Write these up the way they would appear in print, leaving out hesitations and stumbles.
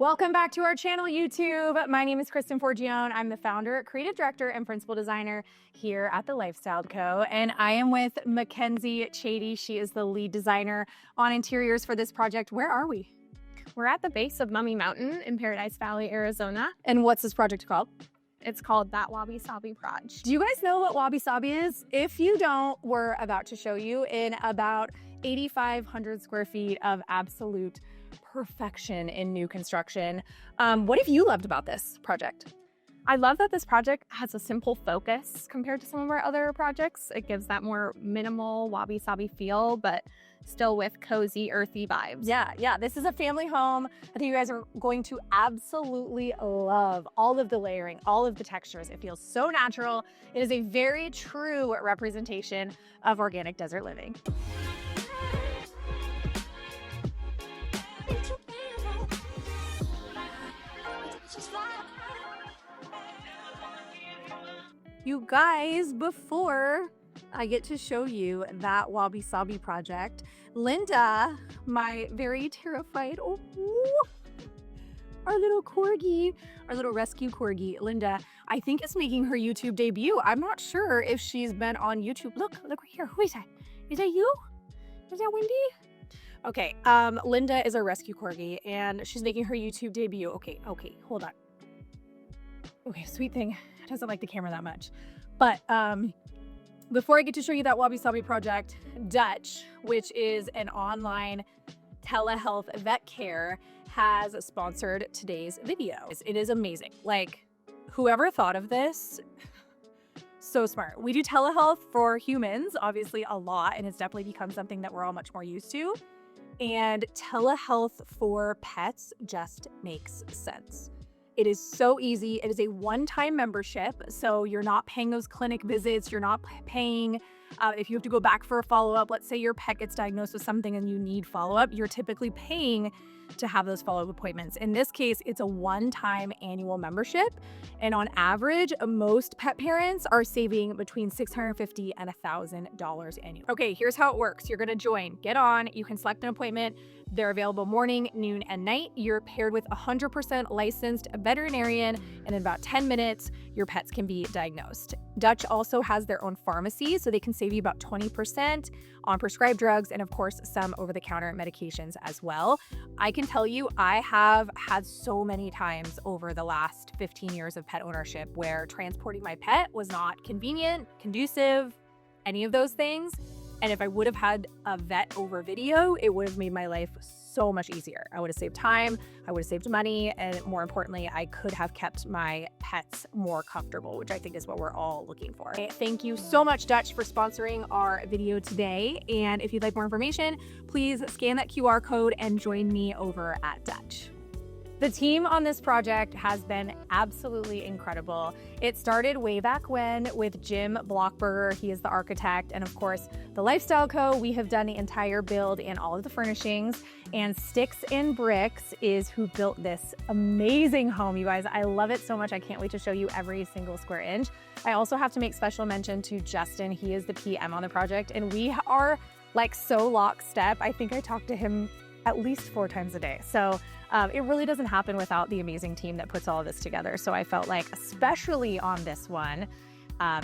Welcome back to our channel, YouTube. My name is Kristen Forgione. I'm the founder, creative director, and principal designer here at TheLifestyleCo. And I am with Mackenzie Chady. She is the lead designer on interiors for this project. Where are we? We're at the base of Mummy Mountain in Paradise Valley, Arizona. And what's this project called? It's called That Wabi-Sabi Project. Do you guys know what Wabi-Sabi is? If you don't, we're about to show you in about 8,500 square feet of absolute perfection in new construction. What have you loved about this project? I love that this project has a simple focus compared to some of our other projects. It gives that more minimal wabi-sabi feel, but still with cozy, earthy vibes. Yeah. This is a family home. I think you guys are going to absolutely love all of the layering, all of the textures. It feels so natural. It is a very true representation of organic desert living. You guys, before I get to show you that Wabi-Sabi project, Linda, my very terrified, our little corgi, our little rescue corgi, Linda, I think is making her YouTube debut. I'm not sure if she's been on YouTube. Look right here. Who is that? Is that you? Is that Wendy? Okay, Linda is our rescue corgi and she's making her YouTube debut. Okay, hold on. Okay, sweet thing. Doesn't like the camera that much. But before I get to show you that Wabi-Sabi project, Dutch, which is an online telehealth vet care, has sponsored today's video. It is amazing. Like, whoever thought of this, so smart. We do telehealth for humans, obviously a lot, and it's definitely become something that we're all much more used to. And telehealth for pets just makes sense. It is so easy. It is a one-time membership, so you're not paying those clinic visits. You're not paying if you have to go back for a follow-up. Let's say your pet gets diagnosed with something and you need follow-up. You're typically paying to have those follow-up appointments. In this case, it's a one-time annual membership, and on average, most pet parents are saving between $650 and $1,000 annually. Okay, here's how it works. You're gonna join, get on, you can select an appointment. They're available morning, noon, and night. You're paired with 100% licensed veterinarian, and in about 10 minutes, your pets can be diagnosed. Dutch also has their own pharmacy, so they can save you about 20% on prescribed drugs and, of course, some over-the-counter medications as well. I can tell you, I have had so many times over the last 15 years of pet ownership where transporting my pet was not convenient, conducive, any of those things. And if I would have had a vet over video, it would have made my life so much easier. I would have saved time, I would have saved money, and more importantly, I could have kept my pets more comfortable, which I think is what we're all looking for. Thank you so much, Dutch, for sponsoring our video today. And if you'd like more information, please scan that QR code and join me over at Dutch. The team on this project has been absolutely incredible. It started way back when with Jim Blochberger. He is the architect. And of course, TheLifestyleCo, we have done the entire build and all of the furnishings. And Sticks and Bricks is who built this amazing home, you guys. I love it so much. I can't wait to show you every single square inch. I also have to make special mention to Justin. He is the PM on the project, and we are like so lockstep. I think I talk to him at least 4 times a day. So it really doesn't happen without the amazing team that puts all of this together. So I felt like, especially on this one,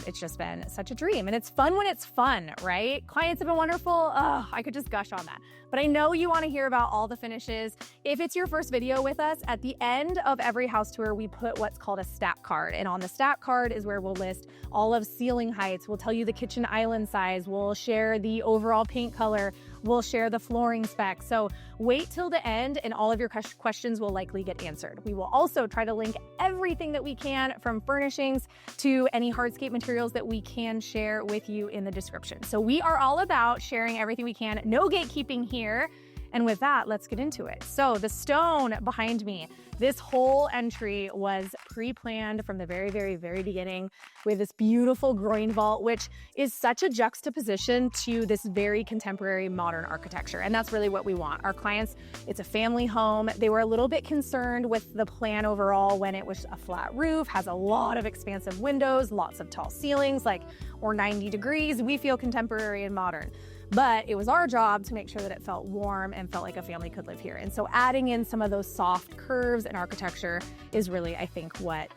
it's just been such a dream. And it's fun when it's fun, right? Clients have been wonderful. Oh, I could just gush on that. But I know you want to hear about all the finishes. If it's your first video with us, at the end of every house tour, we put what's called a stat card. And on the stat card is where we'll list all of ceiling heights. We'll tell you the kitchen island size. We'll share the overall paint color. We'll share the flooring specs. So wait till the end and all of your questions will likely get answered. We will also try to link everything that we can, from furnishings to any hardscape materials that we can share with you in the description. So we are all about sharing everything we can. No gatekeeping here. And with that, let's get into it. So the stone behind me, this whole entry was pre-planned from the very, very, very beginning with this beautiful groin vault, which is such a juxtaposition to this very contemporary modern architecture. And that's really what we want. Our clients, it's a family home. They were a little bit concerned with the plan overall when it was a flat roof, has a lot of expansive windows, lots of tall ceilings, like, or 90 degrees. We feel contemporary and modern. but it was our job to make sure that it felt warm and felt like a family could live here. And so adding in some of those soft curves and architecture is really, I think, what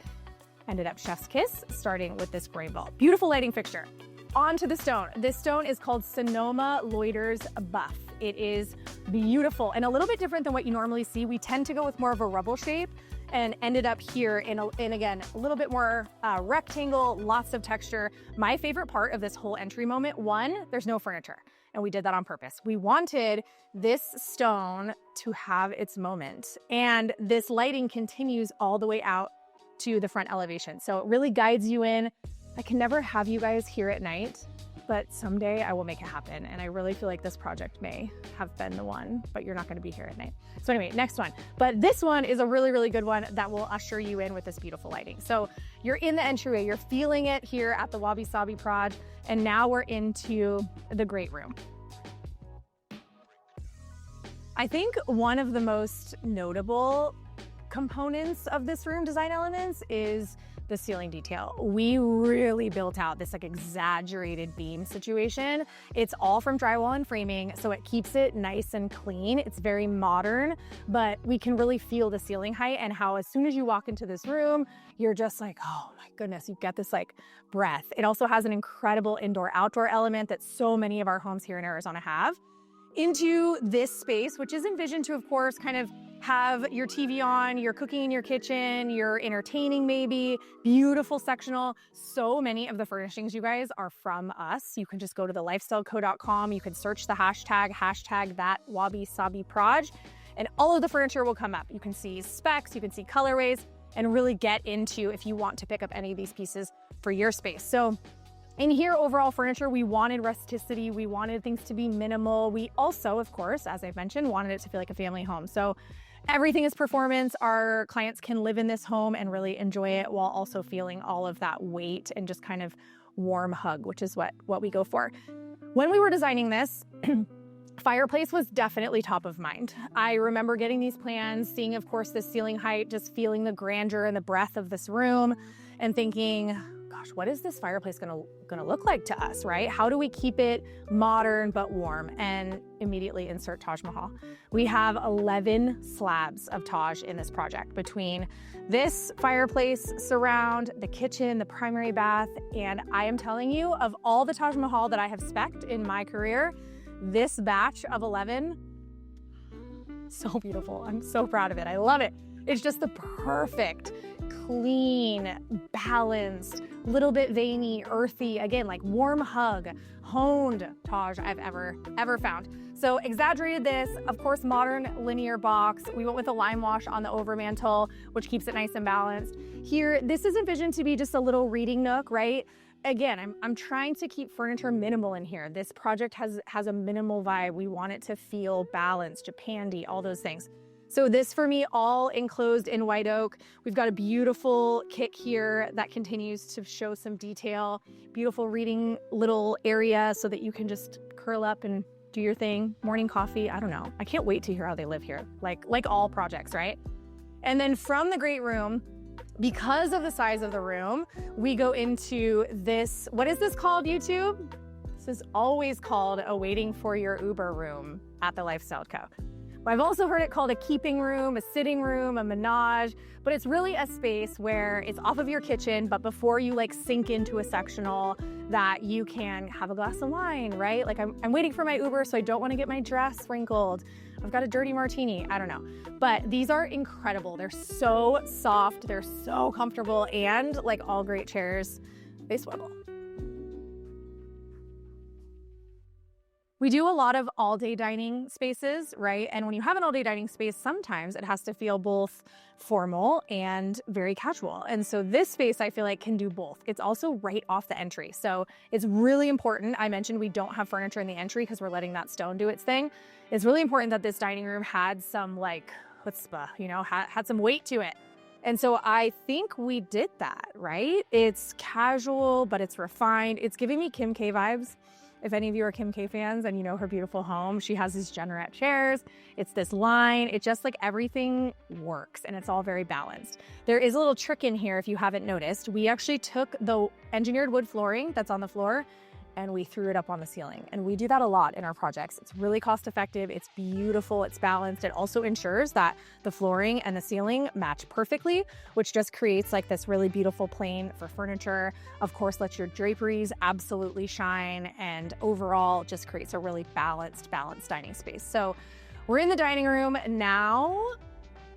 ended up chef's kiss, starting with this gray vault. Beautiful lighting fixture. On to the stone. This stone is called Sonoma Lueders Buff. It is beautiful and a little bit different than what you normally see. We tend to go with more of a rubble shape and ended up here in again, a little bit more rectangle, lots of texture. My favorite part of this whole entry moment, one, there's no furniture. And we did that on purpose. We wanted this stone to have its moment. And this lighting continues all the way out to the front elevation. So it really guides you in. I can never have you guys here at night, but someday I will make it happen. And I really feel like this project may have been the one, but you're not gonna be here at night. So anyway, next one. But this one is a really, really good one that will usher you in with this beautiful lighting. So you're in the entryway, you're feeling it here at the Wabi-Sabi Proj, and now we're into the great room. I think one of the most notable components of this room design elements is the ceiling detail. We really built out this like exaggerated beam situation. It's all from drywall and framing, so it keeps it nice and clean. It's very modern, but we can really feel the ceiling height and how as soon as you walk into this room, you're just like, oh my goodness, you get this like breath. It also has an incredible indoor-outdoor element that so many of our homes here in Arizona have. Into this space, which is envisioned to, of course, kind of have your TV on, you're cooking in your kitchen, you're entertaining maybe, beautiful sectional. So many of the furnishings, you guys, are from us. You can just go to thelifestyleco.com. You can search the hashtag that Wabi-Sabi Proj, and all of the furniture will come up. You can see specs, you can see colorways, and really get into if you want to pick up any of these pieces for your space. So in here, overall furniture, we wanted rusticity. We wanted things to be minimal. We also, of course, as I've mentioned, wanted it to feel like a family home. So everything is performance. Our clients can live in this home and really enjoy it while also feeling all of that weight and just kind of warm hug, which is what we go for. When we were designing this, fireplace was definitely top of mind. I remember getting these plans, seeing, of course, the ceiling height, just feeling the grandeur and the breadth of this room and thinking, gosh, what is this fireplace gonna look like to us, right? How do we keep it modern but warm? And immediately insert Taj Mahal. We have 11 slabs of Taj in this project between this fireplace surround, the kitchen, the primary bath, and I am telling you, of all the Taj Mahal that I have spec'd in my career, this batch of 11, so beautiful. I'm so proud of it. I love it. It's just the perfect, clean, balanced, little bit veiny, earthy, again, like warm hug, honed Taj I've ever found. So exaggerated this, of course, modern linear box. We went with a Limewash on the overmantel, which keeps it nice and balanced. Here, this is envisioned to be just a little reading nook, right? Again, I'm trying to keep furniture minimal in here. This project has a minimal vibe. We want it to feel balanced, Japandi, all those things. So this for me, all enclosed in white oak. We've got a beautiful kick here that continues to show some detail, beautiful reading little area so that you can just curl up and do your thing. Morning coffee, I don't know. I can't wait to hear how they live here, like all projects, right? And then from the great room, because of the size of the room, we go into this, what is this called, YouTube? This is always called a waiting for your Uber room at the Lifestyle Co. I've also heard it called a keeping room, a sitting room, a menage, but it's really a space where it's off of your kitchen, but before you like sink into a sectional that you can have a glass of wine, right? Like I'm waiting for my Uber, so I don't want to get my dress wrinkled. I've got a dirty martini, I don't know. But these are incredible. They're so soft, they're so comfortable, and like all great chairs, they swivel. We do a lot of all-day dining spaces, right? And when you have an all-day dining space, sometimes it has to feel both formal and very casual. And so this space, I feel like, can do both. It's also right off the entry. So it's really important. I mentioned we don't have furniture in the entry because we're letting that stone do its thing. It's really important that this dining room had some like chutzpah, you know, had some weight to it. And so I think we did that, right? It's casual, but it's refined. It's giving me Kim K vibes. If any of you are Kim K fans and you know her beautiful home, she has these Generette chairs. It's this line. It just like everything works and it's all very balanced. There is a little trick in here if you haven't noticed. We actually took the engineered wood flooring that's on the floor and we threw it up on the ceiling. And we do that a lot in our projects. It's really cost effective, it's beautiful, it's balanced. It also ensures that the flooring and the ceiling match perfectly, which just creates like this really beautiful plane for furniture. Of course, lets your draperies absolutely shine, and overall just creates a really balanced dining space. So we're in the dining room. Now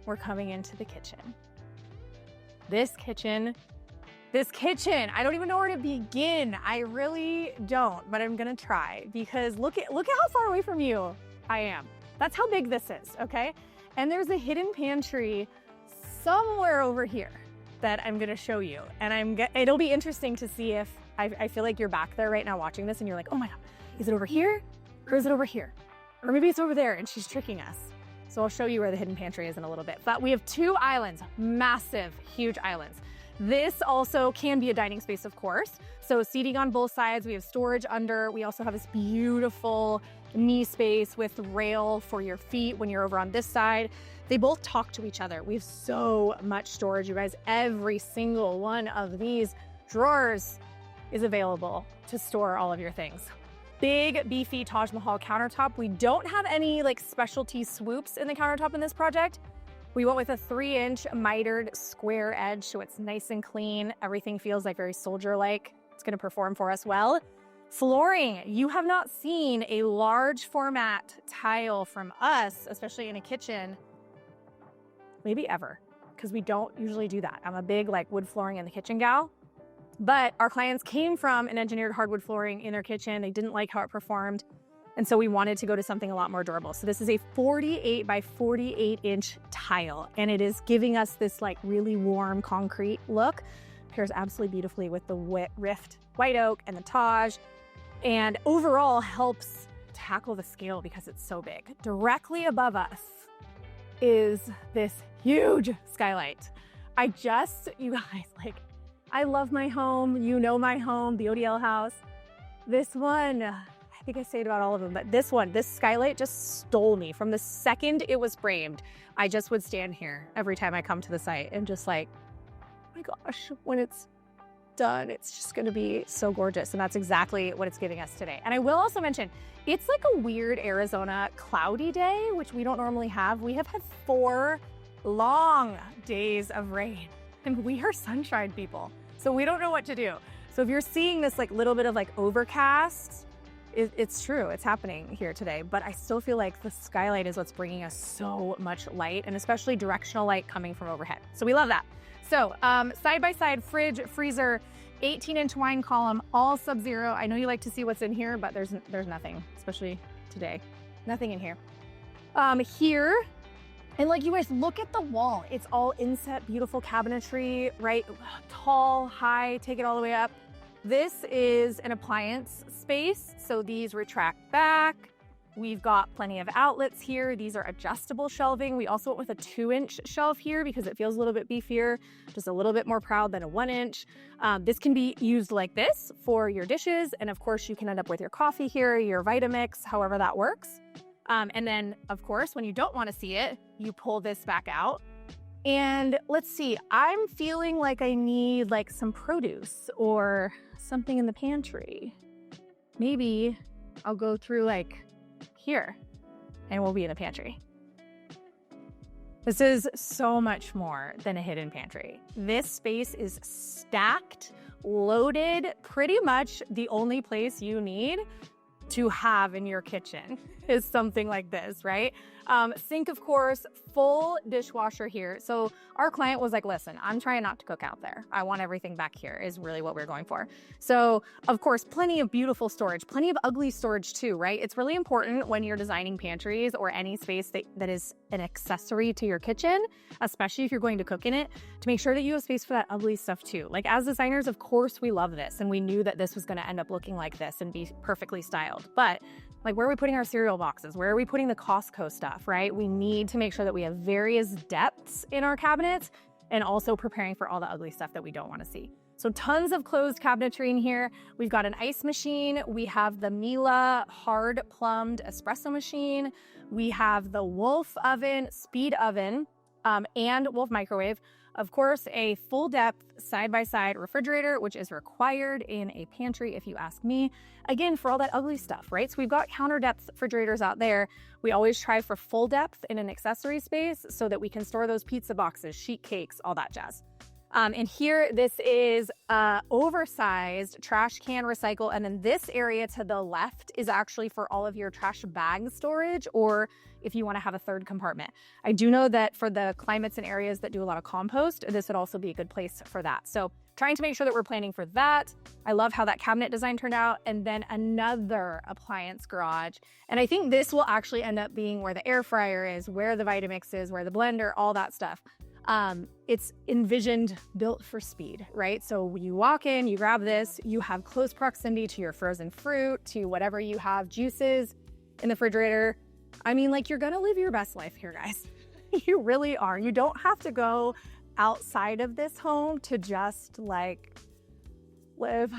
we're coming into the kitchen. This kitchen, I don't even know where to begin. I really don't, but I'm gonna try, because look at how far away from you I am. That's how big this is, okay? And there's a hidden pantry somewhere over here that I'm gonna show you. And it'll be interesting to see if, I feel like you're back there right now watching this and you're like, oh my God, is it over here or is it over here? Or maybe it's over there and she's tricking us. So I'll show you where the hidden pantry is in a little bit. But we have 2 islands, massive, huge islands. This also can be a dining space, of course. So seating on both sides, we have storage under. We also have this beautiful knee space with rail for your feet when you're over on this side. They both talk to each other. We have so much storage, you guys. Every single one of these drawers is available to store all of your things. Big, beefy Taj Mahal countertop. We don't have any like specialty swoops in the countertop in this project. We went with a 3-inch mitered square edge, so it's nice and clean. Everything feels like very soldier-like. It's gonna perform for us well. Flooring, you have not seen a large format tile from us, especially in a kitchen, maybe ever, because we don't usually do that. I'm a big like wood flooring in the kitchen gal. But our clients came from an engineered hardwood flooring in their kitchen. They didn't like how it performed. And so we wanted to go to something a lot more durable. So this is a 48 by 48 inch tile. And it is giving us this like really warm concrete look. Pairs absolutely beautifully with the rift white oak and the Taj. And overall helps tackle the scale because it's so big. Directly above us is this huge skylight. You guys, like, I love my home. You know my home, the ODL house. This one, I think I say it about all of them, but this skylight just stole me. From the second it was framed, I just would stand here every time I come to the site and just like, oh my gosh, when it's done, it's just gonna be so gorgeous. And that's exactly what it's giving us today. And I will also mention, it's like a weird Arizona cloudy day, which we don't normally have. We have had 4 long days of rain, and we are sunshine people. So we don't know what to do. So if you're seeing this like little bit of like overcast, it's true, it's happening here today, but I still feel like the skylight is what's bringing us so much light, and especially directional light coming from overhead. So we love that. So side-by-side fridge, freezer, 18-inch wine column, all Sub-Zero. I know you like to see what's in here, but there's nothing, especially today. Nothing in here. Here, and like you guys, look at the wall. It's all inset, beautiful cabinetry, right? Tall, high, take it all the way up. This is an appliance space, so these retract back. We've got plenty of outlets here. These are adjustable shelving. We also went with a 2-inch shelf here because it feels a little bit beefier, just a little bit more proud than a 1-inch. This can be used like this for your dishes, and of course you can end up with your coffee here, your Vitamix, however that works. And then, of course, when you don't want to see it, you pull this back out. And let's see, I'm feeling like I need like some produce or something in the pantry. Maybe I'll go through like here and we'll be in the pantry. This is so much more than a hidden pantry. This space is stacked, loaded, pretty much the only place you need to have in your kitchen is something like this, right? Sink, of course, full dishwasher here. So our client was like, listen, I'm trying not to cook out there. I want everything back here is really what we're going for. So of course, plenty of beautiful storage, plenty of ugly storage too, right? It's really important when you're designing pantries or any space that is an accessory to your kitchen, especially if you're going to cook in it, to make sure that you have space for that ugly stuff too. Like as designers, of course, we love this and we knew that this was gonna end up looking like this and be perfectly styled. But like, where are we putting our cereal boxes? Where are we putting the Costco stuff, right? We need to make sure that we have various depths in our cabinets and also preparing for all the ugly stuff that we don't want to see. So tons of closed cabinetry in here. We've got an ice machine. We have the Miele hard plumbed espresso machine. We have the Wolf oven, speed oven. and we'll microwave. Of course, a full depth side-by-side refrigerator, which is required in a pantry if you ask me. Again, for all that ugly stuff, right? So we've got counter depth refrigerators out there. We always try for full depth in an accessory space so that we can store those pizza boxes, sheet cakes, all that jazz. And here, this is oversized trash can recycle. And then this area to the left is actually for all of your trash bag storage, or if you want to have a third compartment. I do know that for the climates and areas that do a lot of compost, this would also be a good place for that. So trying to make sure that we're planning for that. I love how that cabinet design turned out. And then another appliance garage. And I think this will actually end up being where the air fryer is, where the Vitamix is, where the blender, all that stuff. It's envisioned, built for speed, right? So you walk in, you grab this, you have close proximity to your frozen fruit, to whatever you have, juices in the refrigerator. I mean, like, you're gonna live your best life here, guys. You really are. You don't have to go outside of this home to just like live.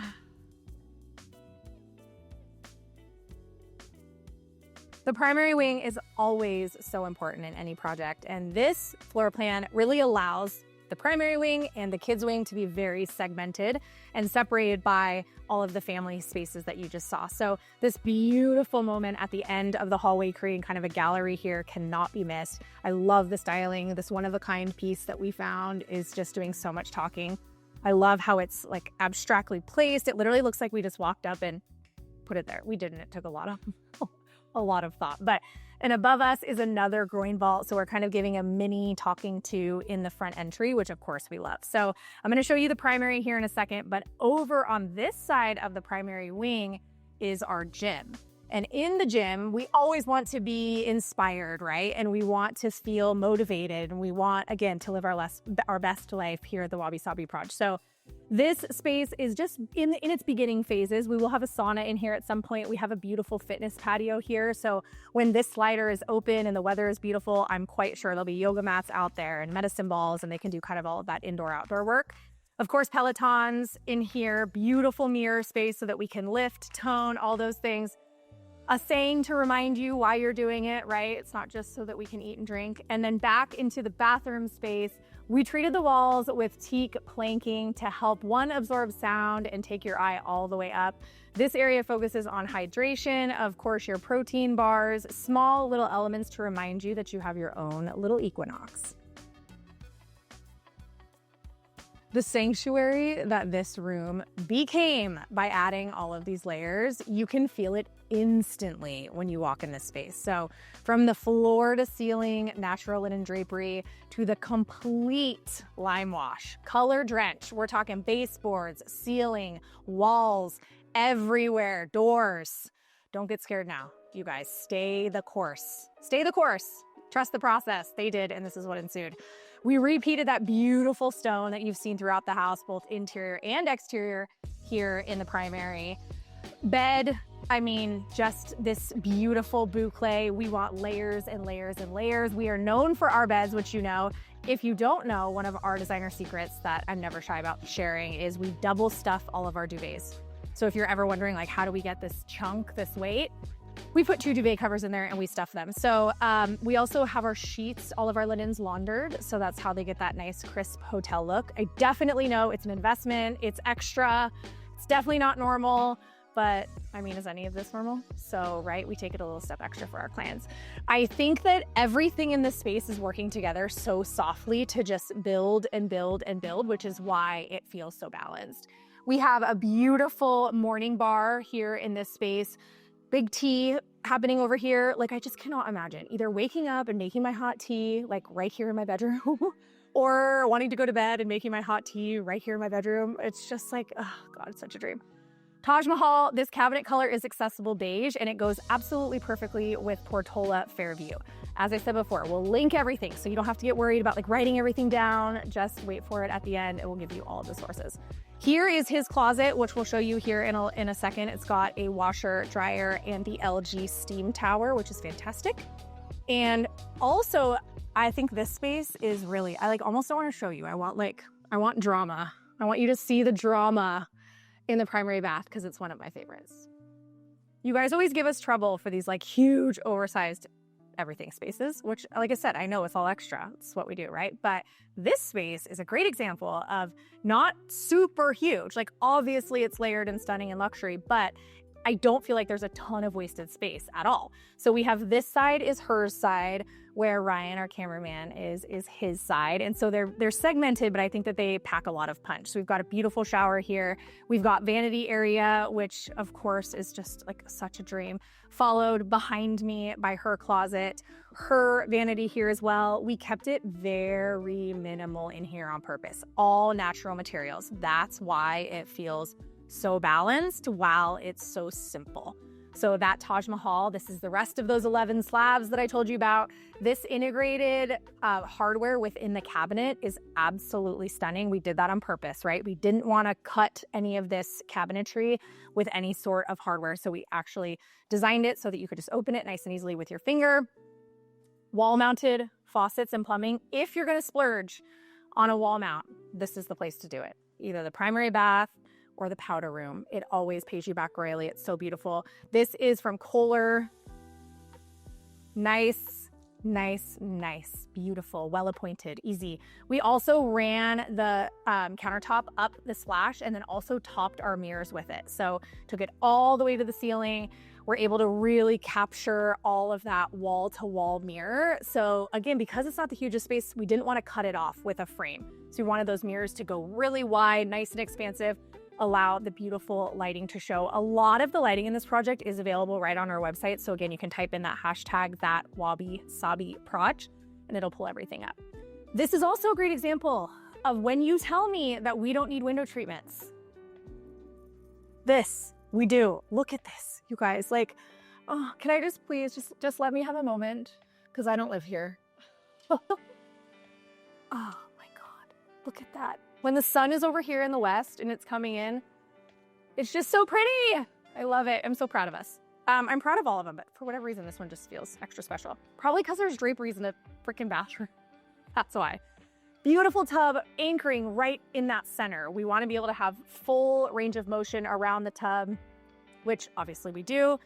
The primary wing is always so important in any project, and this floor plan really allows the primary wing and the kids wing to be very segmented and separated by all of the family spaces that you just saw. So this beautiful moment at the end of the hallway, creating kind of a gallery here, cannot be missed. I love the styling. This one-of-a-kind piece that we found is just doing so much talking. I love how it's like abstractly placed. It literally looks like we just walked up and put it there. We didn't. It took a lot of thought. But and above us is another groin vault, so we're kind of giving a mini talking to in the front entry, which of course we love. So I'm going to show you the primary here in a second, but over on this side of the primary wing is our gym. And in the gym, we always want to be inspired, right? And we want to feel motivated, and we want, again, to live our best life here at the Wabi-Sabi Project. So this space is just in its beginning phases. We will have a sauna in here at some point. We have a beautiful fitness patio here. So when this slider is open and the weather is beautiful, I'm quite sure there'll be yoga mats out there and medicine balls, and they can do kind of all of that indoor-outdoor work. Of course, Pelotons in here, beautiful mirror space so that we can lift, tone, all those things. A saying to remind you why you're doing it, right? It's not just so that we can eat and drink. And then back into the bathroom space, we treated the walls with teak planking to help absorb sound and take your eye all the way up. This area focuses on hydration, of course, your protein bars, small little elements to remind you that you have your own little equinox. The sanctuary that this room became by adding all of these layers, you can feel it instantly when you walk in this space. So from the floor to ceiling, natural linen drapery, to the complete Limewash, color drench. We're talking baseboards, ceiling, walls, everywhere, doors. Don't get scared now, you guys. Stay the course. Stay the course. Trust the process. They did, and this is what ensued. We repeated that beautiful stone that you've seen throughout the house, both interior and exterior here in the primary. Bed, I mean, just this beautiful boucle. We want layers and layers and layers. We are known for our beds, which you know. If you don't know, one of our designer secrets that I'm never shy about sharing is we double stuff all of our duvets. So if you're ever wondering, like, how do we get this chunk, this weight? We put 2 duvet covers in there and we stuff them. So we also have our sheets, all of our linens laundered. So that's how they get that nice crisp hotel look. I definitely know it's an investment. It's extra. It's definitely not normal, but I mean, is any of this normal? So, right, we take it a little step extra for our clients. I think that everything in this space is working together so softly to just build and build and build, which is why it feels so balanced. We have a beautiful morning bar here in this space. Big tea happening over here. Like, I just cannot imagine either waking up and making my hot tea, like right here in my bedroom, or wanting to go to bed and making my hot tea right here in my bedroom. It's just like, oh God, it's such a dream. Taj Mahal, this cabinet color is accessible beige, and it goes absolutely perfectly with Portola Fairview. As I said before, we'll link everything, so you don't have to get worried about like writing everything down. Just wait for it at the end. It will give you all of the sources. Here is his closet, which we'll show you here in a second. It's got a washer, dryer, and the LG steam tower, which is fantastic. And also, I think this space is really, I like almost don't want to show you. I want drama. I want you to see the drama in the primary bath because it's one of my favorites. You guys always give us trouble for these like huge oversized everything spaces, which, like I said, I know it's all extra. It's what we do, right? But this space is a great example of not super huge. Like, obviously it's layered and stunning and luxury, but I don't feel like there's a ton of wasted space at all. So we have this side is her side, where Ryan, our cameraman, is his side. And so they're segmented, but I think that they pack a lot of punch. So we've got a beautiful shower here. We've got vanity area, which of course is just like such a dream, followed behind me by her closet, her vanity here as well. We kept it very minimal in here on purpose, all natural materials. That's why it feels so balanced while it's so simple. So that Taj Mahal, this is the rest of those 11 slabs that I told you about. This integrated hardware within the cabinet is absolutely stunning. We did that on purpose, right? We didn't want to cut any of this cabinetry with any sort of hardware. So we actually designed it so that you could just open it nice and easily with your finger. Wall-mounted faucets and plumbing. If you're going to splurge on a wall mount, this is the place to do it. Either the primary bath or the powder room. It always pays you back royally. It's so beautiful. This is from Kohler. Nice, nice, nice, beautiful, well-appointed, easy. We also ran the countertop up the splash and then also topped our mirrors with it. So took it all the way to the ceiling. We're able to really capture all of that wall-to-wall mirror. So again, because it's not the hugest space, we didn't want to cut it off with a frame. So we wanted those mirrors to go really wide, nice and expansive, allow the beautiful lighting to show. A lot of the lighting in this project is available right on our website. So again, you can type in that hashtag, that Wabi-Sabi proj, and it'll pull everything up. This is also a great example of when you tell me that we don't need window treatments. This, we do. Look at this, you guys. Like, oh, can I just please just let me have a moment? Because I don't live here. Oh my God, look at that. When the sun is over here in the west and it's coming in, it's just so pretty. I love it. I'm so proud of us. I'm proud of all of them, but for whatever reason, this one just feels extra special. Probably because there's draperies in the freaking bathroom. That's why. Beautiful tub anchoring right in that center. We want to be able to have full range of motion around the tub, which obviously we do.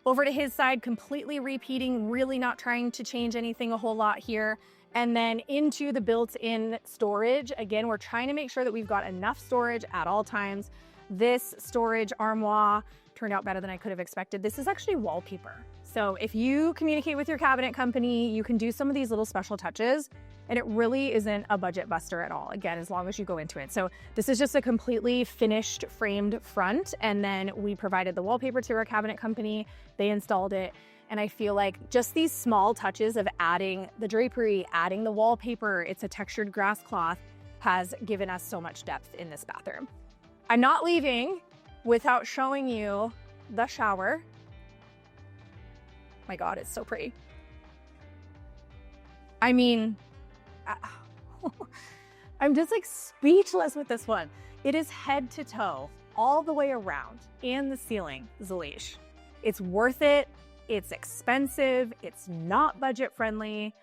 Over to his side, completely repeating, really not trying to change anything a whole lot here. And then into the built-in storage. Again, we're trying to make sure that we've got enough storage at all times. This storage armoire turned out better than I could have expected. This is actually wallpaper. So if you communicate with your cabinet company, you can do some of these little special touches, and it really isn't a budget buster at all, again, as long as you go into it. So this is just a completely finished framed front, and then we provided the wallpaper to our cabinet company. They installed it. And I feel like just these small touches of adding the drapery, adding the wallpaper, it's a textured grass cloth, has given us so much depth in this bathroom. I'm not leaving without showing you the shower. My God, it's so pretty. I mean, I'm just like speechless with this one. It is head to toe, all the way around, and the ceiling, Zellige. It's worth it. It's expensive, it's not budget friendly,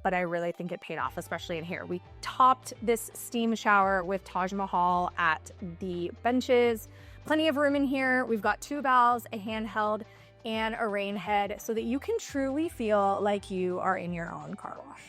but I really think it paid off, especially in here. We topped this steam shower with Taj Mahal at the benches. Plenty of room in here. We've got 2 valves, a handheld, and a rain head so that you can truly feel like you are in your own car wash.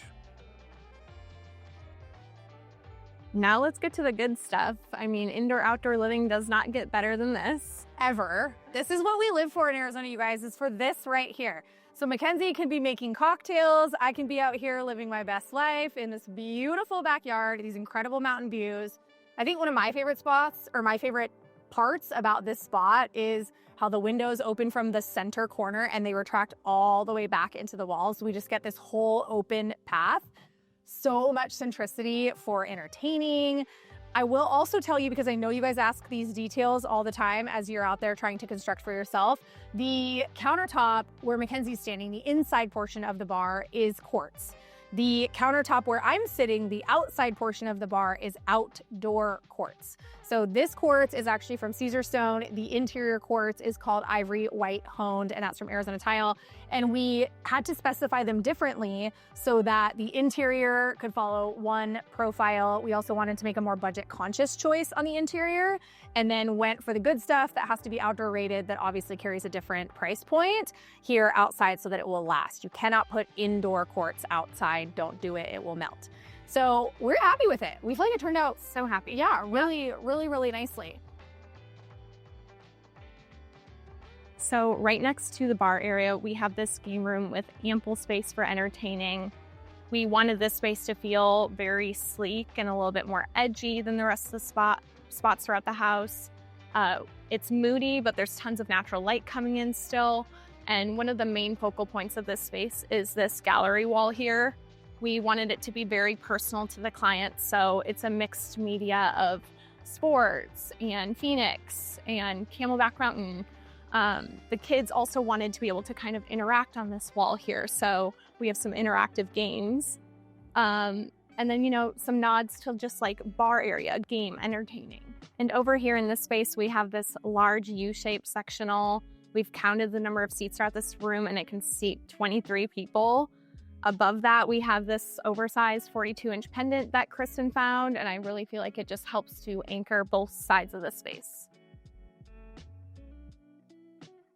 Now let's get to the good stuff. I mean, indoor-outdoor living does not get better than this, ever. This is what we live for in Arizona, you guys, is for this right here. So Mackenzie can be making cocktails. I can be out here living my best life in this beautiful backyard, these incredible mountain views. I think one of my favorite spots, or my favorite parts about this spot, is how the windows open from the center corner and they retract all the way back into the walls. So we just get this whole open path. So much centricity for entertaining. I will also tell you, because I know you guys ask these details all the time as you're out there trying to construct for yourself, the countertop where Mackenzie's standing, the inside portion of the bar, is quartz. The countertop where I'm sitting, the outside portion of the bar, is outdoor quartz. So this quartz is actually from Caesarstone. The interior quartz is called Ivory White Honed, and that's from Arizona Tile. And we had to specify them differently so that the interior could follow one profile. We also wanted to make a more budget conscious choice on the interior, and then went for the good stuff that has to be outdoor rated, that obviously carries a different price point here outside so that it will last. You cannot put indoor quartz outside. Don't do it, it will melt. So we're happy with it. We feel like it turned out so happy. Yeah, really nicely. So right next to the bar area, we have this game room with ample space for entertaining. We wanted this space to feel very sleek and a little bit more edgy than the rest of the spots throughout the house. It's moody, but there's tons of natural light coming in still. And one of the main focal points of this space is this gallery wall here. We wanted it to be very personal to the client, so it's a mixed media of sports and Phoenix and Camelback Mountain. The kids also wanted to be able to kind of interact on this wall here, so we have some interactive games. And then, you know, some nods to just like bar area, game, entertaining. And over here in this space, we have this large U-shaped sectional. We've counted the number of seats throughout this room, and it can seat 23 people. Above that, we have this oversized 42-inch pendant that Kristen found, and I really feel like it just helps to anchor both sides of the space.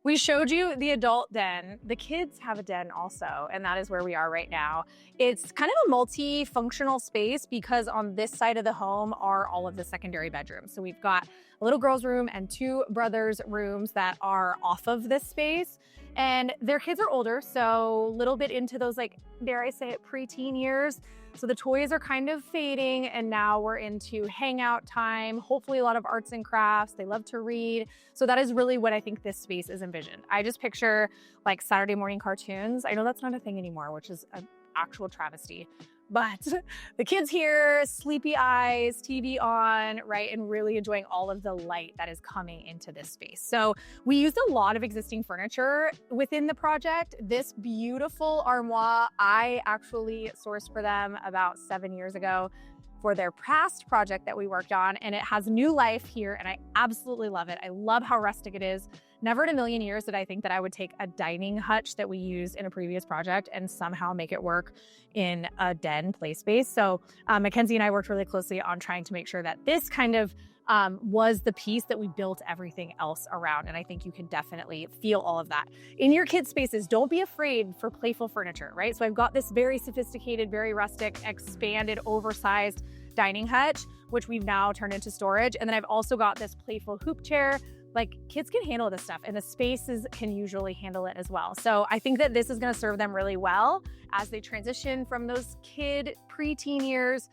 We showed you the adult den. The kids have a den also, and that is where we are right now. It's kind of a multi-functional space because on this side of the home are all of the secondary bedrooms. So we've got a little girl's room and two brothers' rooms that are off of this space. And their kids are older, so a little bit into those, like, dare I say it, preteen years. So the toys are kind of fading, and now we're into hangout time, hopefully a lot of arts and crafts. They love to read. So that is really what I think this space is envisioned. I just picture like Saturday morning cartoons. I know that's not a thing anymore, which is an actual travesty. But the kids here, sleepy eyes, TV on, right? And really enjoying all of the light that is coming into this space. So we used a lot of existing furniture within the project. This beautiful armoire, I actually sourced for them about 7 years ago for their past project that we worked on. And it has new life here, and I absolutely love it. I love how rustic it is. Never in a million years did I think that I would take a dining hutch that we used in a previous project and somehow make it work in a den play space. So Mackenzie and I worked really closely on trying to make sure that this kind of was the piece that we built everything else around. And I think you can definitely feel all of that. In your kids' spaces, don't be afraid for playful furniture, right? So I've got this very sophisticated, very rustic, expanded, oversized dining hutch, which we've now turned into storage. And then I've also got this playful hoop chair. Like, kids can handle this stuff, and the spaces can usually handle it as well. So I think that this is going to serve them really well as they transition from those kid preteen years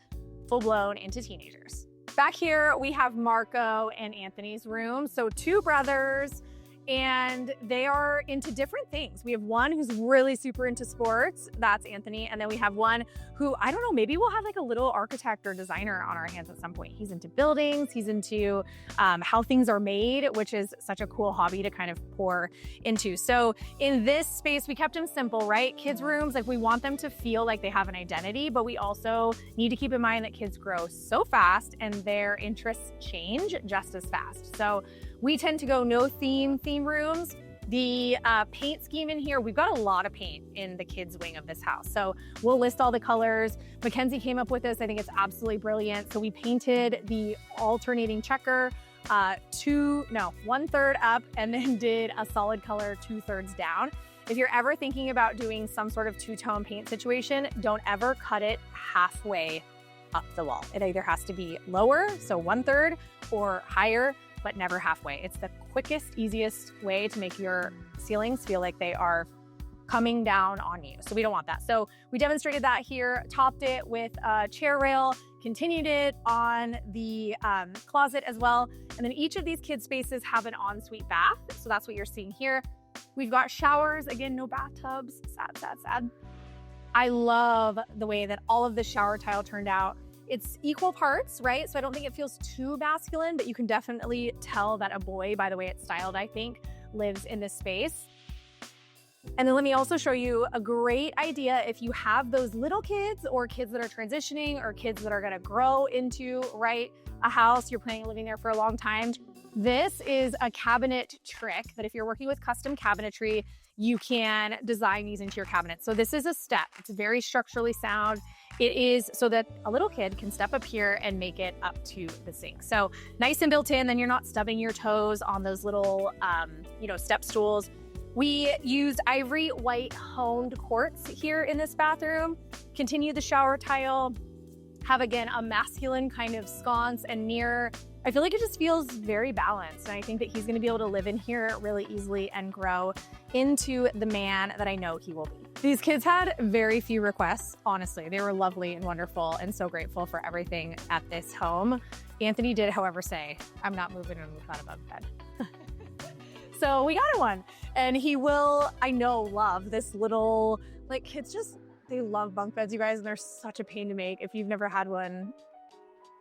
full blown into teenagers. Back here, we have Marco and Anthony's room. So two brothers, and they are into different things. We have one who's really super into sports. That's Anthony. And then we have one who, I don't know, maybe we'll have like a little architect or designer on our hands at some point. He's into buildings. He's into how things are made, which is such a cool hobby to kind of pour into. So in this space, we kept them simple, right? Kids' rooms, like, we want them to feel like they have an identity, but we also need to keep in mind that kids grow so fast and their interests change just as fast. So we tend to go no theme rooms. The paint scheme in here, we've got a lot of paint in the kids' wing of this house. So we'll list all the colors. Mackenzie came up with this. I think it's absolutely brilliant. So we painted the alternating checker 1/3 up, and then did a solid color 2/3 down. If you're ever thinking about doing some sort of two-tone paint situation, don't ever cut it halfway up the wall. It either has to be lower, so 1/3, or higher, but never halfway. It's the quickest, easiest way to make your ceilings feel like they are coming down on you. So we don't want that. So we demonstrated that here, topped it with a chair rail, continued it on the closet as well. And then each of these kid spaces have an ensuite bath. So that's what you're seeing here. We've got showers, again, no bathtubs, sad. I love the way that all of the shower tile turned out. It's equal parts, right? So I don't think it feels too masculine, but you can definitely tell that a boy, by the way it's styled, I think, lives in this space. And then let me also show you a great idea if you have those little kids or kids that are transitioning or kids that are gonna grow into, right, a house, you're planning on living there for a long time. This is a cabinet trick that if you're working with custom cabinetry, you can design these into your cabinets. So this is a step. It's very structurally sound. It is so that a little kid can step up here and make it up to the sink. So nice and built in, then you're not stubbing your toes on those little, step stools. We used ivory white honed quartz here in this bathroom. Continue the shower tile, have again a masculine kind of sconce and mirror. I feel like it just feels very balanced. And I think that he's gonna be able to live in here really easily and grow into the man that I know he will be. These kids had very few requests, honestly. They were lovely and wonderful and so grateful for everything at this home. Anthony did, however, say, I'm not moving in with that above bed. So we got him one. And he will, I know, love this little, like kids just, they love bunk beds, you guys, and they're such a pain to make. If you've never had one,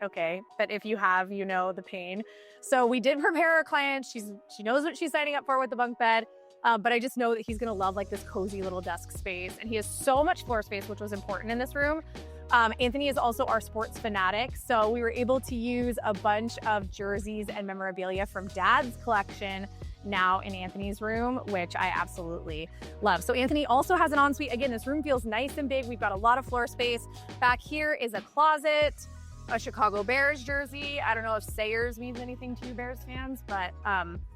okay. But if you have, you know the pain. So we did prepare our client. She knows what she's signing up for with the bunk bed. But I just know that he's gonna love like this cozy little desk space. And he has so much floor space, which was important in this room. Anthony is also our sports fanatic. So we were able to use a bunch of jerseys and memorabilia from Dad's collection now in Anthony's room, which I absolutely love. So Anthony also has an ensuite. Again, this room feels nice and big. We've got a lot of floor space. Back here is a closet, a Chicago Bears jersey. I don't know if Sayers means anything to you Bears fans, but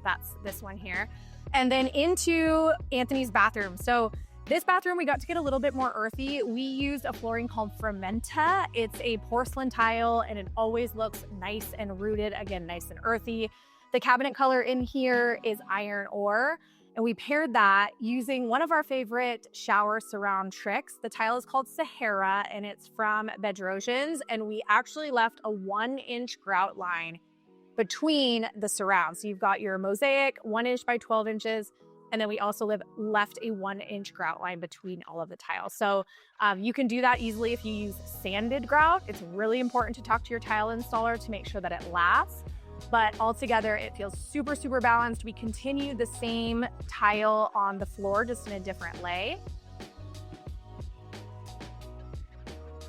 that's this one here. And then into Anthony's bathroom. So this bathroom, we got to get a little bit more earthy. We used a flooring called Frammenta. It's a porcelain tile and it always looks nice and rooted. Again, nice and earthy. The cabinet color in here is iron ore, and we paired that using one of our favorite shower surround tricks. The tile is called Sahara, and it's from Bedrosians, and we actually left a 1-inch grout line between the surrounds. So you've got your mosaic, 1 inch by 12 inches, and then we also left a 1-inch grout line between all of the tiles. So you can do that easily if you use sanded grout. It's really important to talk to your tile installer to make sure that it lasts. But altogether, it feels super, super balanced. We continue the same tile on the floor, just in a different lay.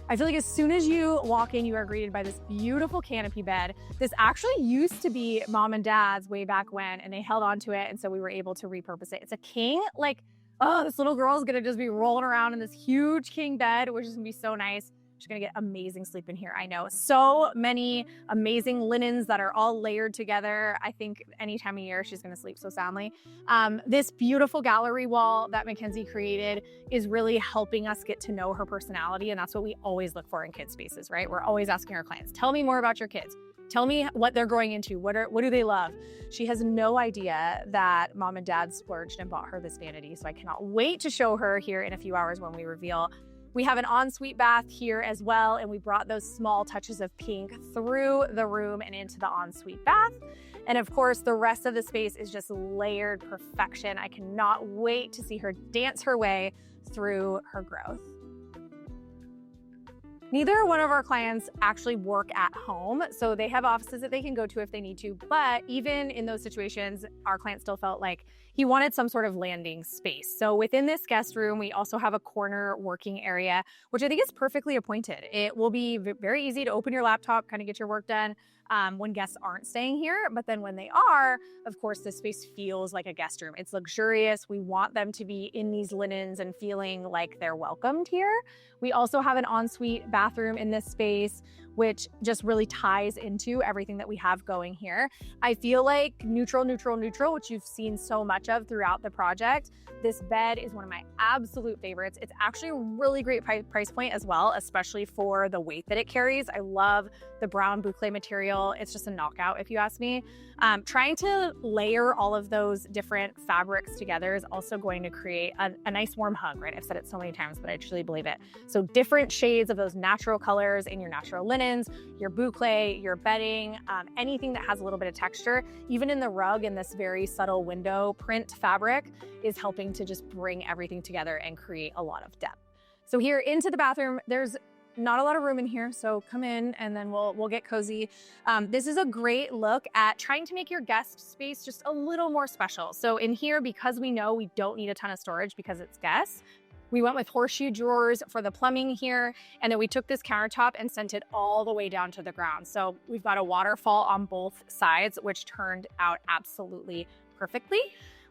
I feel like as soon as you walk in, you are greeted by this beautiful canopy bed. This actually used to be Mom and Dad's way back when, and they held on to it, and so we were able to repurpose it. It's a king, like, oh, this little girl is gonna just be rolling around in this huge king bed, which is gonna be so nice. She's gonna get amazing sleep in here, I know. So many amazing linens that are all layered together. I think any time of year, she's gonna sleep so soundly. This beautiful gallery wall that Mackenzie created is really helping us get to know her personality, and that's what we always look for in kid spaces, right? We're always asking our clients, tell me more about your kids. Tell me what they're growing into. What do they love? She has no idea that Mom and Dad splurged and bought her this vanity, so I cannot wait to show her here in a few hours when we reveal. We have an ensuite bath here as well, and we brought those small touches of pink through the room and into the ensuite bath. And of course, the rest of the space is just layered perfection. I cannot wait to see her dance her way through her growth. Neither one of our clients actually work at home, so they have offices that they can go to if they need to, but even in those situations, our client still felt like he wanted some sort of landing space. So within this guest room, we also have a corner working area, which I think is perfectly appointed. It will be very easy to open your laptop, kind of get your work done when guests aren't staying here. But then when they are, of course, this space feels like a guest room. It's luxurious. We want them to be in these linens and feeling like they're welcomed here. We also have an ensuite bathroom in this space, which just really ties into everything that we have going here. I feel like neutral, neutral, neutral, which you've seen so much of throughout the project. This bed is one of my absolute favorites. It's actually a really great price point as well, especially for the weight that it carries. I love the brown boucle material. It's just a knockout if you ask me. Trying to layer all of those different fabrics together is also going to create a nice warm hug, right? I've said it so many times, but I truly believe it. So different shades of those natural colors in your natural linens, your boucle, your bedding, anything that has a little bit of texture, even in the rug in this very subtle window print fabric is helping to just bring everything together and create a lot of depth. So here into the bathroom, there's not a lot of room in here, so come in and then we'll get cozy. This is a great look at trying to make your guest space just a little more special. So in here, because we know we don't need a ton of storage because it's guests, we went with horseshoe drawers for the plumbing here, and then we took this countertop and sent it all the way down to the ground. So we've got a waterfall on both sides, which turned out absolutely perfectly.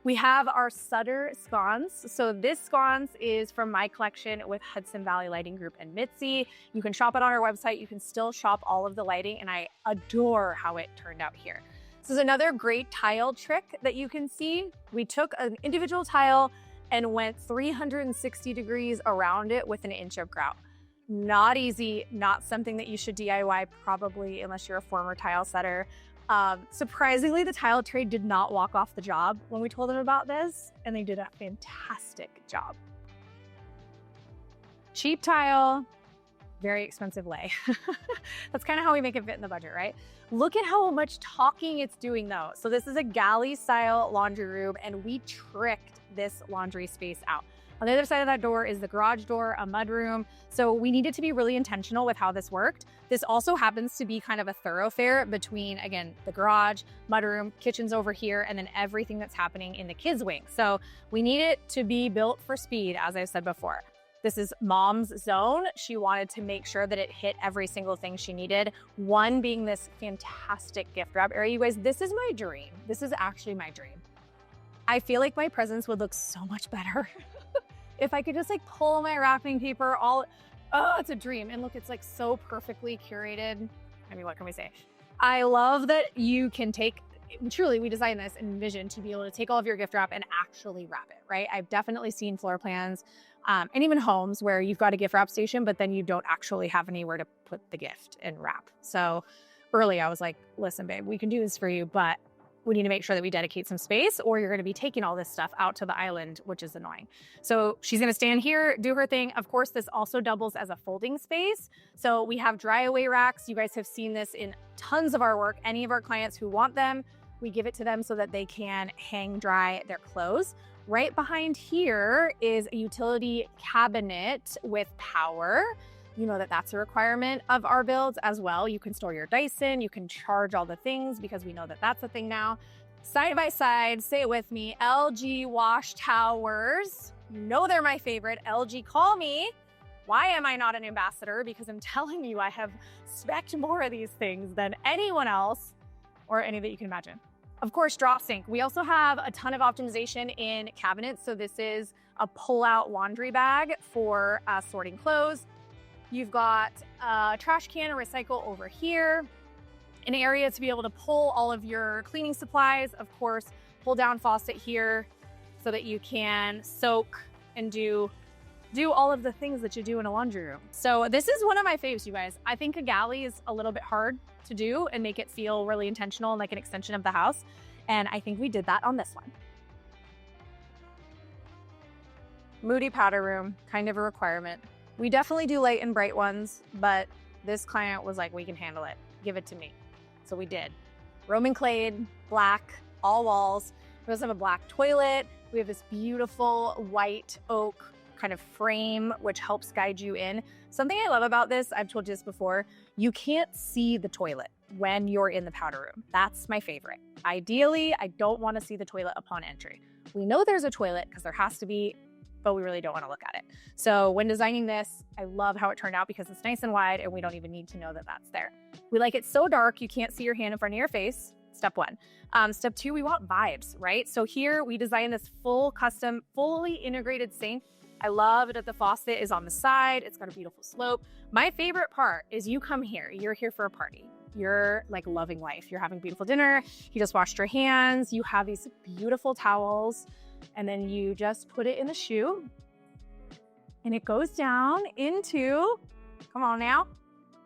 We have our Sutter sconce. So this sconce is from my collection with Hudson Valley Lighting Group and Mitzi. You can shop it on our website. You can still shop all of the lighting, and I adore how it turned out here. This is another great tile trick that you can see. We took an individual tile and went 360 degrees around it with an inch of grout. Not easy, not something that you should DIY probably unless you're a former tile setter. Surprisingly, the tile trade did not walk off the job when we told them about this, and they did a fantastic job. Cheap tile, very expensive lay. That's kind of how we make it fit in the budget, right? Look at how much talking it's doing though. So this is a galley style laundry room, and we tricked this laundry space out. On the other side of that door is the garage door, a mudroom. So we needed to be really intentional with how this worked. This also happens to be kind of a thoroughfare between, again, the garage, mudroom, kitchen's over here, and then everything that's happening in the kids' wing. So we need it to be built for speed, as I said before. This is mom's zone. She wanted to make sure that it hit every single thing she needed. One being this fantastic gift wrap area. You guys, this is my dream. This is actually my dream. I feel like my presents would look so much better if I could just like pull my wrapping paper oh, it's a dream. And look, it's like so perfectly curated. I mean, what can we say? I love that you can take, truly we designed this and envisioned to be able to take all of your gift wrap and actually wrap it, right? I've definitely seen floor plans and even homes where you've got a gift wrap station, but then you don't actually have anywhere to put the gift and wrap. So early I was like, listen, babe, we can do this for you, but we need to make sure that we dedicate some space or you're going to be taking all this stuff out to the island, which is annoying. So she's going to stand here, do her thing. Of course, this also doubles as a folding space. So we have dry away racks. You guys have seen this in tons of our work. Any of our clients who want them, we give it to them so that they can hang dry their clothes. Right behind here is a utility cabinet with power. You know that that's a requirement of our builds as well. You can store your Dyson, you can charge all the things because we know that that's a thing now. Side by side, say it with me, LG WashTowers. You know they're my favorite. LG, call me. Why am I not an ambassador? Because I'm telling you, I have spec'd more of these things than anyone else or any that you can imagine. Of course, drop sink. We also have a ton of optimization in cabinets. So this is a pull-out laundry bag for sorting clothes. You've got a trash can and recycle over here, an area to be able to pull all of your cleaning supplies. Of course, pull down faucet here so that you can soak and do all of the things that you do in a laundry room. So this is one of my faves, you guys. I think a galley is a little bit hard to do and make it feel really intentional and like an extension of the house. And I think we did that on this one. Moody powder room, kind of a requirement. We definitely do light and bright ones, but this client was like, we can handle it. Give it to me. So we did. Roman clad, black, all walls. We also have a black toilet. We have this beautiful white oak kind of frame, which helps guide you in. Something I love about this, I've told you this before, you can't see the toilet when you're in the powder room. That's my favorite. Ideally, I don't want to see the toilet upon entry. We know there's a toilet because there has to be, but we really don't want to look at it. So when designing this, I love how it turned out because it's nice and wide and we don't even need to know that that's there. We like it so dark, you can't see your hand in front of your face. Step one. Step two, we want vibes, right? So here we designed this full custom, fully integrated sink. I love that the faucet is on the side. It's got a beautiful slope. My favorite part is you come here, you're here for a party. You're like loving life. You're having a beautiful dinner. You just washed your hands. You have these beautiful towels. And then you just put it in the shoe and it goes down into, come on now,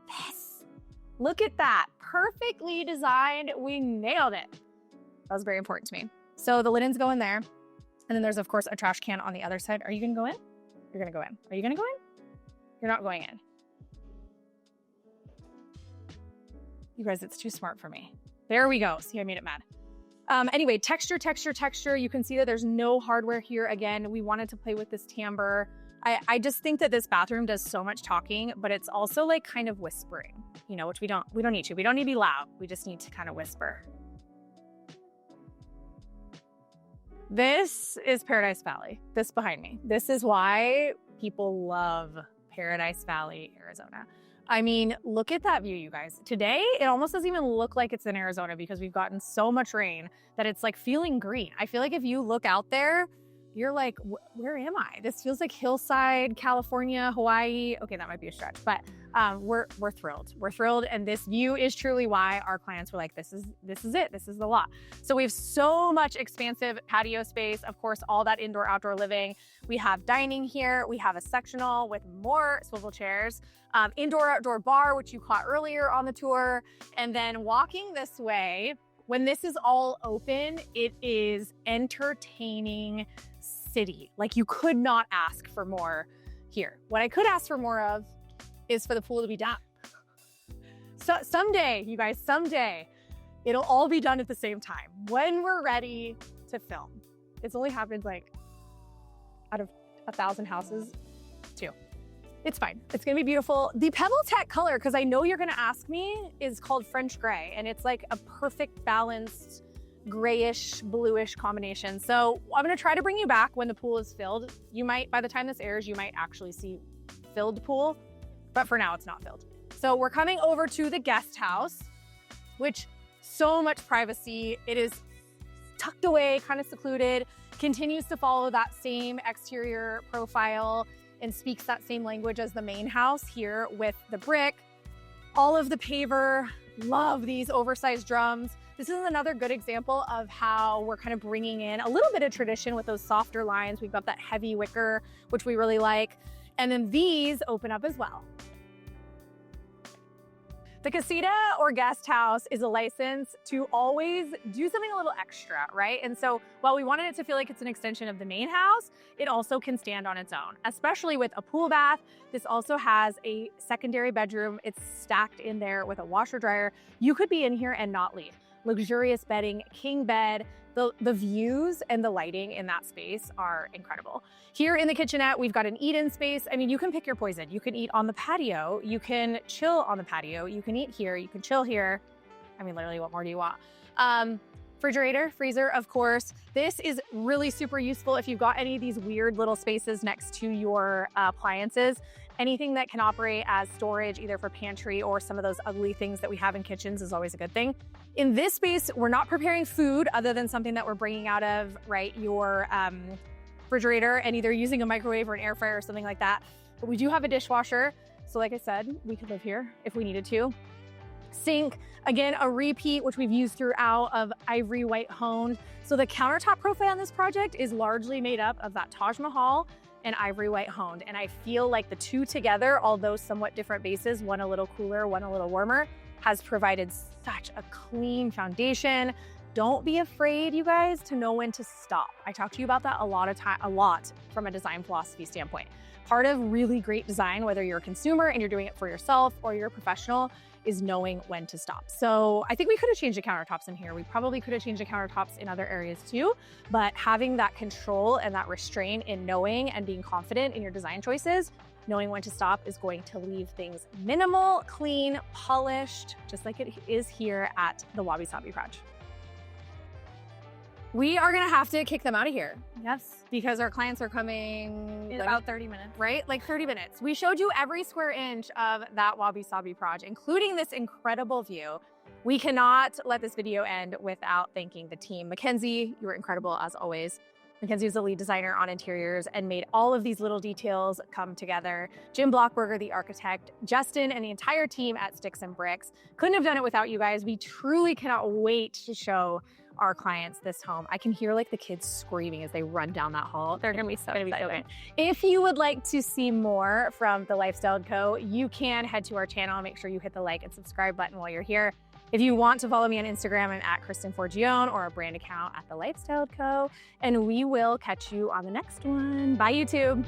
this. Look at that, perfectly designed. We nailed it. That was very important to me. So the linens go in there. And then there's of course a trash can on the other side. Are you gonna go in? You're gonna go in. Are you gonna go in? You're not going in. You guys, it's too smart for me. There we go. See, I made it mad. Anyway, texture. You can see that there's no hardware here. Again, we wanted to play with this timbre. I just think that this bathroom does so much talking, but it's also like kind of whispering, you know, which we don't need to. We don't need to be loud. We just need to kind of whisper. This is Paradise Valley, this behind me. This is why people love Paradise Valley, Arizona. I mean, look at that view, you guys. Today, it almost doesn't even look like it's in Arizona because we've gotten so much rain that it's like feeling green. I feel like if you look out there, you're like, where am I? This feels like hillside, California, Hawaii. Okay, that might be a stretch, but we're thrilled. We're thrilled, and this view is truly why our clients were like, this is it. This is the lot. So we have so much expansive patio space. Of course, all that indoor outdoor living. We have dining here. We have a sectional with more swivel chairs, indoor outdoor bar, which you caught earlier on the tour, and then walking this way. When this is all open, it is entertaining city. Like, you could not ask for more here. What I could ask for more of is for the pool to be done. So someday, you guys, someday, it'll all be done at the same time when we're ready to film. It's only happened like out of 1,000 houses, 2. It's fine. It's gonna be beautiful. The Pebbletec color, because I know you're gonna ask me, is called French gray, and it's like a perfect balanced grayish, bluish combination. So I'm gonna try to bring you back when the pool is filled. You might, by the time this airs, you might actually see filled pool, but for now it's not filled. So we're coming over to the guest house, which so much privacy. It is tucked away, kind of secluded, continues to follow that same exterior profile and speaks that same language as the main house here with the brick. All of the paver, love these oversized drums. This is another good example of how we're kind of bringing in a little bit of tradition with those softer lines. We've got that heavy wicker, which we really like. And then these open up as well. The casita or guest house is a license to always do something a little extra, right? And so while we wanted it to feel like it's an extension of the main house, it also can stand on its own, especially with a pool bath. This also has a secondary bedroom. It's stacked in there with a washer dryer. You could be in here and not leave. Luxurious bedding, king bed. The views and the lighting in that space are incredible. Here in the kitchenette, we've got an eat-in space. I mean, you can pick your poison. You can eat on the patio. You can chill on the patio. You can eat here. You can chill here. I mean, literally, what more do you want? Refrigerator, freezer, of course. This is really super useful if you've got any of these weird little spaces next to your appliances. Anything that can operate as storage, either for pantry or some of those ugly things that we have in kitchens, is always a good thing. In this space, we're not preparing food other than something that we're bringing out of, right, your refrigerator and either using a microwave or an air fryer or something like that. But we do have a dishwasher. So like I said, we could live here if we needed to. Sink, again, a repeat, which we've used throughout, of ivory white honed. So the countertop profile on this project is largely made up of that Taj Mahal and ivory white honed. And I feel like the two together, although somewhat different bases, one a little cooler, one a little warmer, has provided such a clean foundation. Don't be afraid, you guys, to know when to stop. I talk to you about that a lot from a design philosophy standpoint. Part of really great design, whether you're a consumer and you're doing it for yourself or you're a professional, is knowing when to stop. So I think we could have changed the countertops in here. We probably could have changed the countertops in other areas too, but having that control and that restraint in knowing and being confident in your design choices, knowing when to stop, is going to leave things minimal, clean, polished, just like it is here at the Wabi-Sabi project. We are gonna have to kick them out of here. Yes. Because our clients are coming In about 30 minutes. Right? Like 30 minutes. We showed you every square inch of that Wabi-Sabi project, including this incredible view. We cannot let this video end without thanking the team. Mackenzie, you were incredible as always. Mackenzie was the lead designer on interiors and made all of these little details come together. Jim Blochberger, the architect, Justin, and the entire team at Sticks and Bricks. Couldn't have done it without you guys. We truly cannot wait to show our clients this home. I can hear like the kids screaming as they run down that hall. They're gonna be so excited. If you would like to see more from TheLifestyledCo, you can head to our channel. Make sure you hit the like and subscribe button while you're here. If you want to follow me on Instagram, I'm at Kristen Forgione, or a brand account at TheLifestyledCo. And we will catch you on the next one. Bye, YouTube.